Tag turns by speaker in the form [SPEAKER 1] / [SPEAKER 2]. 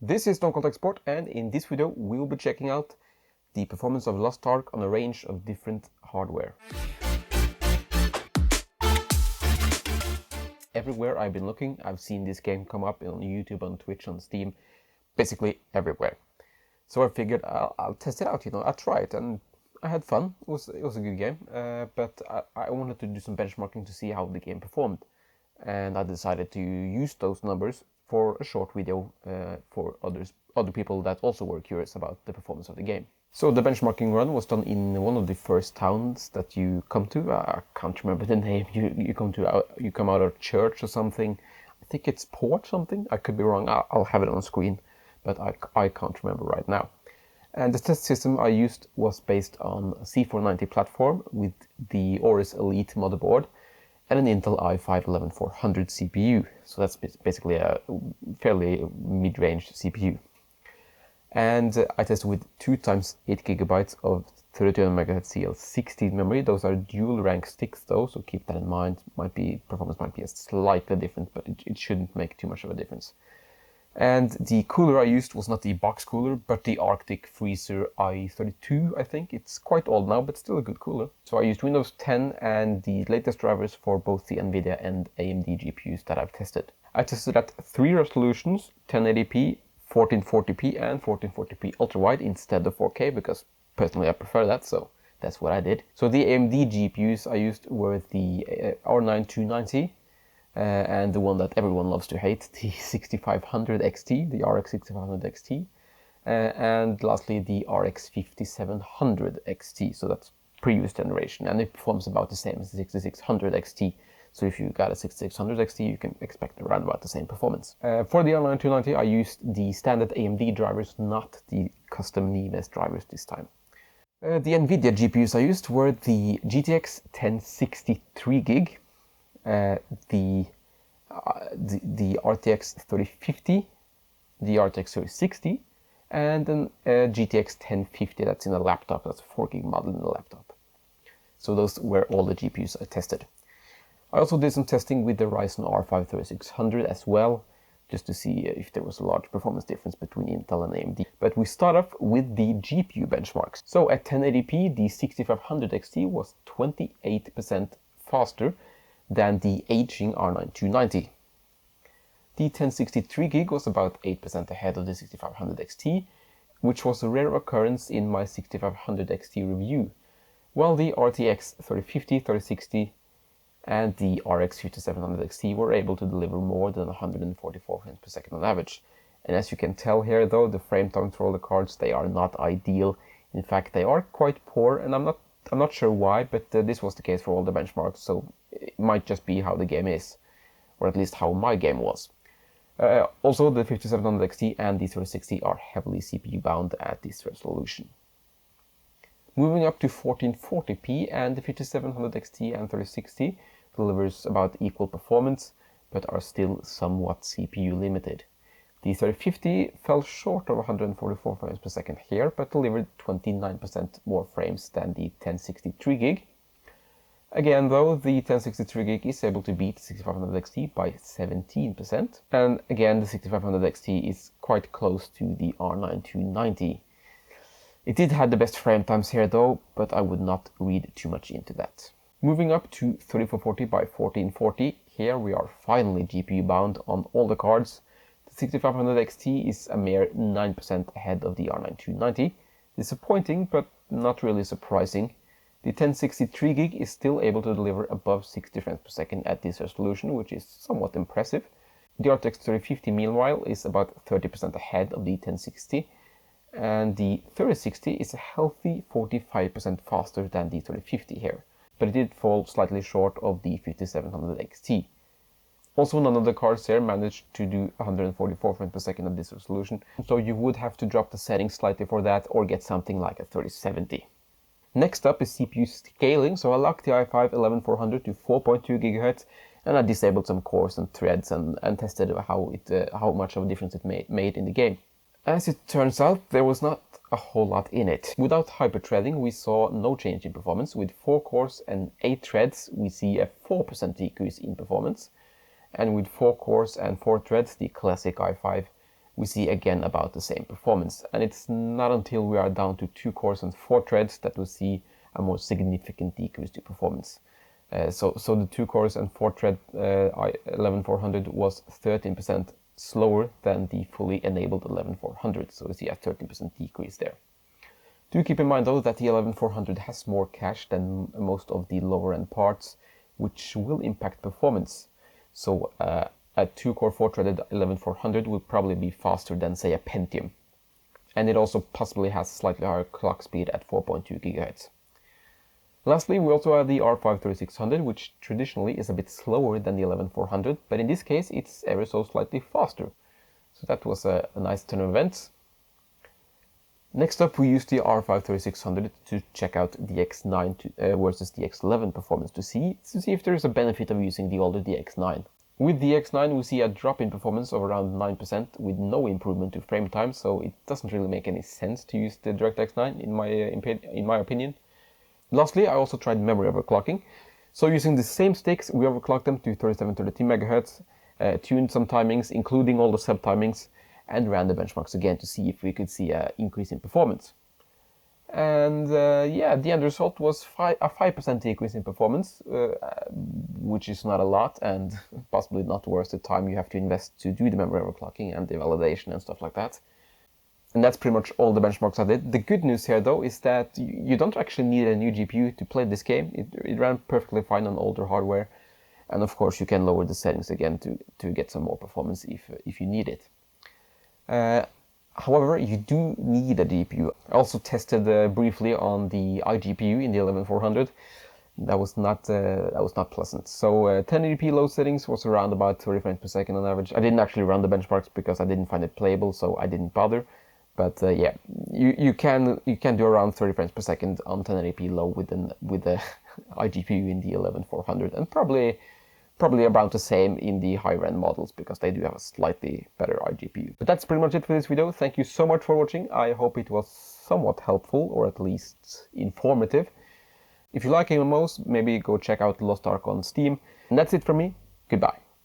[SPEAKER 1] This is Non-Contact Sport, and in this video we will be checking out the performance of Lost Ark on a range of different hardware. Everywhere I've been looking, I've seen this game come up on YouTube, on Twitch, on Steam, basically everywhere. So I figured I'll test it out, I'll try it, and I had fun. It was a good game, but I wanted to do some benchmarking to see how the game performed. And I decided to use those numbers for a short video for other people that also were curious about the performance of the game. So the benchmarking run was done in one of the first towns that you come to. I can't remember the name. You come out of church or something. I think it's Port something. I could be wrong. I'll have it on screen, but I can't remember right now. And the test system I used was based on a C490 platform with the Aorus Elite motherboard and an Intel i5-11400 CPU. So that's basically a fairly mid-range CPU. And I tested with 2 times 8 GB of 32 MHz CL16 memory. Those are dual rank sticks though, so keep that in mind. Performance might be slightly different, but it shouldn't make too much of a difference. And the cooler I used was not the box cooler, but the Arctic Freezer i32, I think. It's quite old now, but still a good cooler. So I used Windows 10 and the latest drivers for both the NVIDIA and AMD GPUs that I've tested. I tested at 3 resolutions, 1080p, 1440p and 1440p ultra-wide instead of 4K, because personally I prefer that, so that's what I did. So the AMD GPUs I used were the R9 290, and the one that everyone loves to hate, the 6500 XT, the RX 6500 XT, and lastly the RX 5700 XT, so that's previous generation, and it performs about the same as the 6600 XT. So if you got a 6600 XT, you can expect around about the same performance. For the R9 290, I used the standard AMD drivers, not the custom Nives drivers this time. The NVIDIA GPUs I used were the GTX 1063 gig, the RTX 3050, the RTX 3060, and then GTX 1050 that's in a laptop. That's a 4 gig model in the laptop. So those were all the GPUs I tested. I also did some testing with the Ryzen R5 3600 as well, just to see if there was a large performance difference between Intel and AMD. But we start off with the GPU benchmarks. So at 1080p, the 6500 XT was 28% faster than the aging R9 290. The 1063 gig was about 8% ahead of the 6500 XT, which was a rare occurrence in my 6500 XT review, while the RTX 3050, 3060 and the RX 5700 XT were able to deliver more than 144 frames per second on average. And as you can tell here though, the frame times for all the cards, they are not ideal. In fact, they are quite poor, and I'm not sure why, but this was the case for all the benchmarks, so it might just be how the game is, or at least how my game was. Also, the 5700 XT and the 3060 are heavily CPU bound at this resolution. Moving up to 1440p, and the 5700 XT and 3060 delivers about equal performance, but are still somewhat CPU limited. The 3050 fell short of 144 frames per second here, but delivered 29% more frames than the 1063 gig. Again though, the 1063 gig is able to beat the 6500 XT by 17%, and again the 6500 XT is quite close to the R9 290. It did have the best frame times here though, but I would not read too much into that. Moving up to 3440 by 1440, here we are finally GPU bound on all the cards. The 6500 XT is a mere 9% ahead of the R9 290. Disappointing, but not really surprising. The 1063 gig is still able to deliver above 60 frames per second at this resolution, which is somewhat impressive. The RTX 3050 meanwhile is about 30% ahead of the 1060. And the 3060 is a healthy 45% faster than the 3050 here, but it did fall slightly short of the 5700 XT. Also, none of the cards here managed to do 144 frames per second at this resolution, so you would have to drop the settings slightly for that or get something like a 3070. Next up is CPU scaling, so I locked the i5-11400 to 4.2 GHz, and I disabled some cores and threads and tested how much of a difference it made in the game. As it turns out, there was not a whole lot in it. Without hyperthreading, we saw no change in performance. With 4 cores and 8 threads, we see a 4% decrease in performance. And with 4 cores and 4 threads, the classic i5, we see again about the same performance. And it's not until we are down to 2 cores and 4 threads that we see a more significant decrease to performance. So the 2 cores and 4 thread i11400 was 13% slower than the fully enabled 11400, so we see a 13% decrease there. Do keep in mind though that the 11400 has more cache than most of the lower end parts, which will impact performance. So a 2-core 4-threaded 11400 will probably be faster than, say, a Pentium. And it also possibly has slightly higher clock speed at 4.2 GHz. Lastly, we also have the R5-3600, which traditionally is a bit slower than the 11400, but in this case it's ever so slightly faster. So that was a nice turn of events. Next up, we use the R5-3600 to check out the X9 versus the X11 performance to see if there is a benefit of using the older DX9. With the X9, we see a drop in performance of around 9% with no improvement to frame time, so it doesn't really make any sense to use the DirectX 9 in my opinion. Lastly, I also tried memory overclocking. So using the same sticks, we overclocked them to 3732 MHz, tuned some timings, including all the sub-timings, and ran the benchmarks again to see if we could see an increase in performance. And yeah, the end result was a 5% decrease in performance, which is not a lot and possibly not worth the time you have to invest to do the memory overclocking and the validation and stuff like that. And that's pretty much all the benchmarks I did. The good news here though is that you don't actually need a new GPU to play this game. It ran perfectly fine on older hardware, and of course you can lower the settings again to get some more performance if you need it. However, you do need a GPU. I also tested briefly on the iGPU in the 11400. That was not pleasant. So 1080p low settings was around about 30 frames per second on average. I didn't actually run the benchmarks because I didn't find it playable, so I didn't bother. But yeah, you can do around 30 frames per second on 1080p low with the iGPU in the 11400, and probably about the same in the higher end models because they do have a slightly better iGPU. But that's pretty much it for this video. Thank you so much for watching. I hope it was somewhat helpful or at least informative. If you like MMOs, maybe go check out Lost Ark on Steam. And that's it from me. Goodbye.